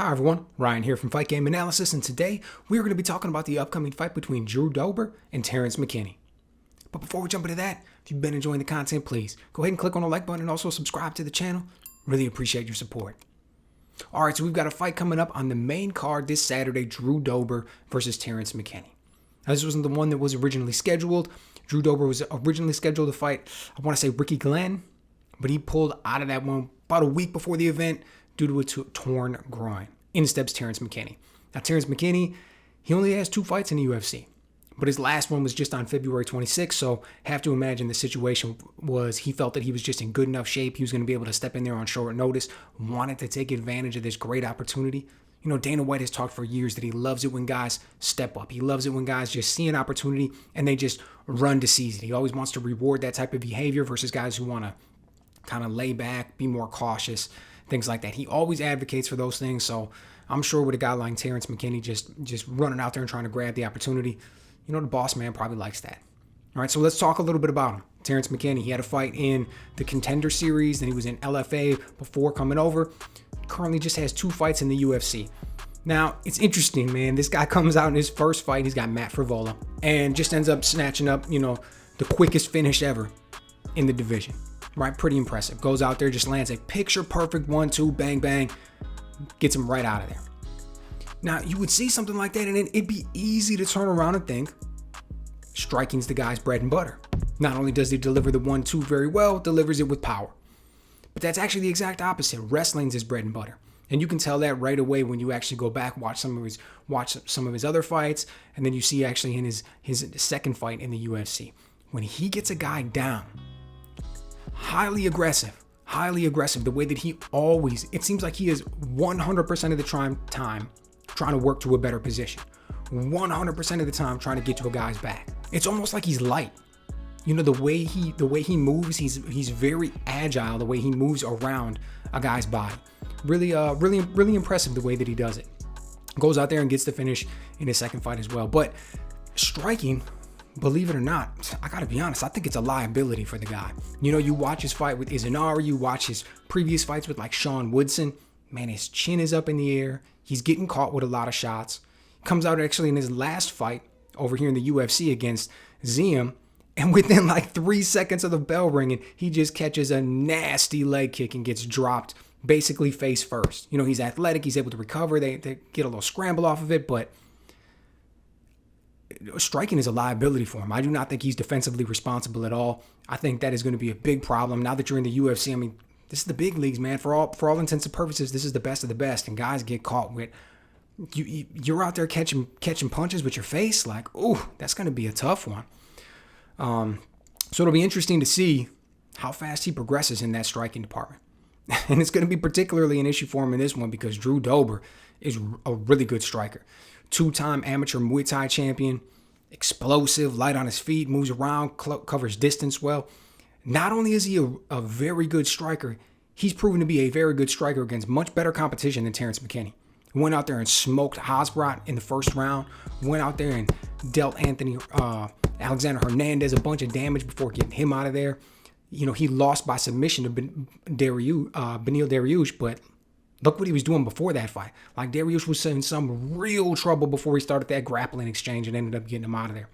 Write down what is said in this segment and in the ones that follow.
Hi everyone, Ryan here from Fight Game Analysis, and today we're going to be talking about the upcoming fight between Drew Dober and Terrance McKinney. But before we jump into that, if you've been enjoying the content, please go ahead and click on the like button and also subscribe to the channel. Really appreciate your support. Alright, so we've got a fight coming up on the main card this Saturday, Drew Dober versus Terrance McKinney. Now, this wasn't the one that was originally scheduled. Drew Dober was originally scheduled to fight, I want to say Ricky Glenn, but he pulled out of that one about a week before the event due to a torn groin. In steps Terrance McKinney. Now, Terrance McKinney, he only has 2 fights in the UFC, but his last one was just on February 26th, so have to imagine the situation was he felt that he was just in good enough shape. He was going to be able to step in there on short notice, wanted to take advantage of this great opportunity. You know, Dana White has talked for years that he loves it when guys step up. He loves it when guys just see an opportunity and they just run to seize it. He always wants to reward that type of behavior versus guys who want to kind of lay back, be more cautious, things like that. He always advocates for those things, so I'm sure with a guy like Terrance McKinney just running out there and trying to grab the opportunity, you know, the boss man probably likes that. All right, so let's talk a little bit about him. Terrance McKinney, he had a fight in the Contender Series, then he was in LFA before coming over. Currently just has 2 fights in the UFC. Now, it's interesting, man. This guy comes out in his first fight, he's got Matt Frivola, and just ends up snatching up, you know, the quickest finish ever in the division. Right, pretty impressive. Goes out there, just lands a picture-perfect 1-2, bang, bang, gets him right out of there. Now, you would see something like that, and it'd be easy to turn around and think striking's the guy's bread and butter. Not only does he deliver the 1-2 very well, delivers it with power. But that's actually the exact opposite. Wrestling's his bread and butter. And you can tell that right away when you actually go back, watch some of his other fights, and then you see actually in his second fight in the UFC. When he gets a guy down, highly aggressive, the way that he always, it seems like he is 100% of the time trying to work to a better position. 100% of the time trying to get to a guy's back. It's almost like he's light. You know, the way he moves, he's very agile, the way he moves around a guy's body. Really impressive the way that he does it. Goes out there and gets the finish in his second fight as well. But striking, believe it or not, I gotta be honest, I think it's a liability for the guy. You know, you watch his fight with Izanari, you watch his previous fights with like Sean Woodson, man, his chin is up in the air. He's getting caught with a lot of shots. Comes out actually in his last fight over here in the UFC against Ziem, and within like 3 seconds of the bell ringing, he just catches a nasty leg kick and gets dropped basically face first. You know, he's athletic, he's able to recover, they get a little scramble off of it, but striking is a liability for him. I do not think he's defensively responsible at all. I think that is going to be a big problem. Now that you're in the UFC, I mean, this is the big leagues, man. For all intents and purposes, this is the best of the best. And guys get caught with, you're out there catching punches with your face. Like, ooh, that's going to be a tough one. So it'll be interesting to see how fast he progresses in that striking department. And it's going to be particularly an issue for him in this one because Drew Dober is a really good striker. 2-time amateur Muay Thai champion, explosive, light on his feet, moves around, covers distance well. Not only is he a very good striker, he's proven to be a very good striker against much better competition than Terrance McKinney. Went out there and smoked Hasbrat in the first round. Went out there and dealt Alexander Hernandez a bunch of damage before getting him out of there. You know, he lost by submission to Benil Dariush, but look what he was doing before that fight. Like, Dariush was in some real trouble before he started that grappling exchange and ended up getting him out of there.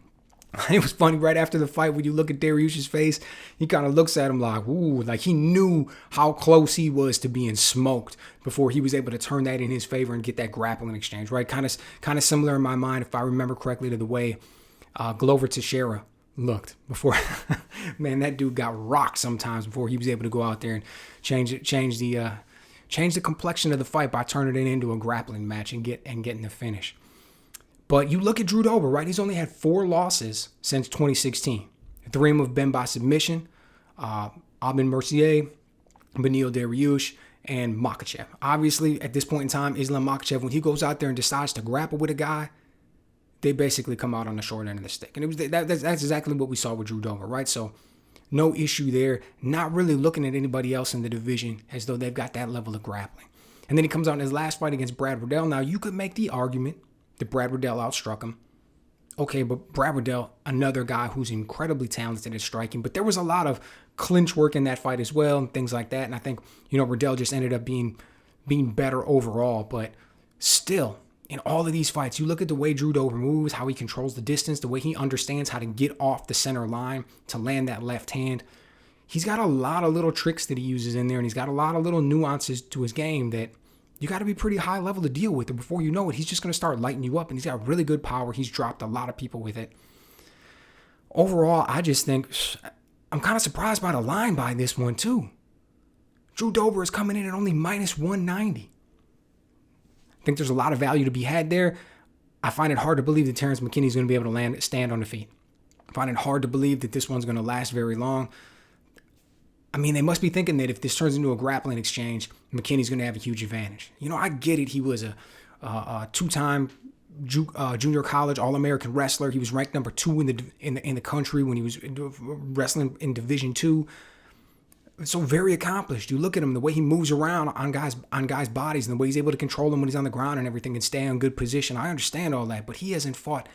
It was funny, right after the fight, when you look at Dariush's face, he kind of looks at him like, ooh, like he knew how close he was to being smoked before he was able to turn that in his favor and get that grappling exchange, right? Kind of similar in my mind, if I remember correctly, to the way Glover Teixeira looked before. Man, that dude got rocked sometimes before he was able to go out there and change the complexion of the fight by turning it into a grappling match and getting the finish. But you look at Drew Dober, right? He's only had 4 losses since 2016. 3 of them have been by submission. Aubin Mercier, Benil Dariush, and Makhachev. Obviously, at this point in time, Islam Makhachev, when he goes out there and decides to grapple with a guy, they basically come out on the short end of the stick. And that's exactly what we saw with Drew Dober, right? So no issue there. Not really looking at anybody else in the division as though they've got that level of grappling. And then he comes out in his last fight against Brad Riddell. Now, you could make the argument that Brad Riddell outstruck him. Okay, but Brad Riddell, another guy who's incredibly talented at striking, but there was a lot of clinch work in that fight as well and things like that. And I think, Riddell just ended up being being better overall. But Still, in all of these fights, you look at the way Drew Dober moves, how he controls the distance, the way he understands how to get off the center line to land that left hand. He's got a lot of little tricks that he uses in there, and he's got a lot of little nuances to his game that you got to be pretty high level to deal with. And before you know it, he's just going to start lighting you up, and he's got really good power. He's dropped a lot of people with it. Overall, I just think I'm kind of surprised by the line by this one, too. Drew Dober is coming in at only minus 190. I think there's a lot of value to be had there. I find it hard to believe that Terrance McKinney is going to be able to stand on the feet. I find it hard to believe that this one's going to last very long. I mean, they must be thinking that if this turns into a grappling exchange, McKinney's going to have a huge advantage. You know, I get it. He was a two-time junior college All-American wrestler. He was ranked number 2 in the country when he was wrestling in Division II. So very accomplished. You look at him, the way he moves around on guys' bodies, and the way he's able to control them when he's on the ground and everything and stay in good position. I understand all that, but he hasn't fought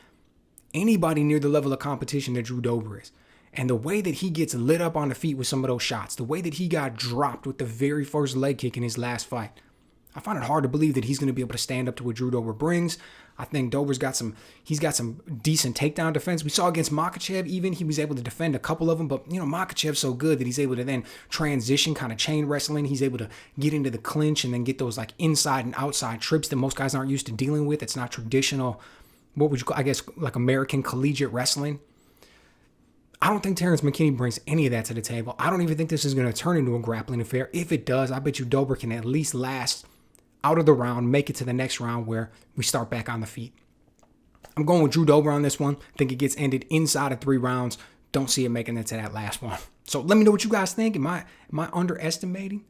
anybody near the level of competition that Drew Dober is. And the way that he gets lit up on the feet with some of those shots, the way that he got dropped with the very first leg kick in his last fight, I find it hard to believe that he's going to be able to stand up to what Drew Dober brings. I think Dober's got some decent takedown defense. We saw against Makhachev even, he was able to defend a couple of them, but Makhachev's so good that he's able to then transition, kind of chain wrestling. He's able to get into the clinch and then get those like inside and outside trips that most guys aren't used to dealing with. It's not traditional, what would you call, I guess, like American collegiate wrestling. I don't think Terrance McKinney brings any of that to the table. I don't even think this is going to turn into a grappling affair. If it does, I bet you Dober can at least last out of the round, make it to the next round where we start back on the feet. I'm going with Drew Dober on this one. I think it gets ended inside of 3 rounds. Don't see it making it to that last one. So let me know what you guys think. Am I underestimating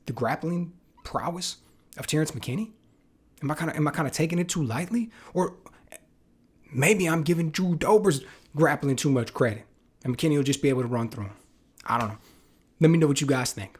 the grappling prowess of Terrance McKinney? Am I kind of taking it too lightly? Or maybe I'm giving Drew Dober's grappling too much credit, and McKinney will just be able to run through him. I don't know. Let me know what you guys think.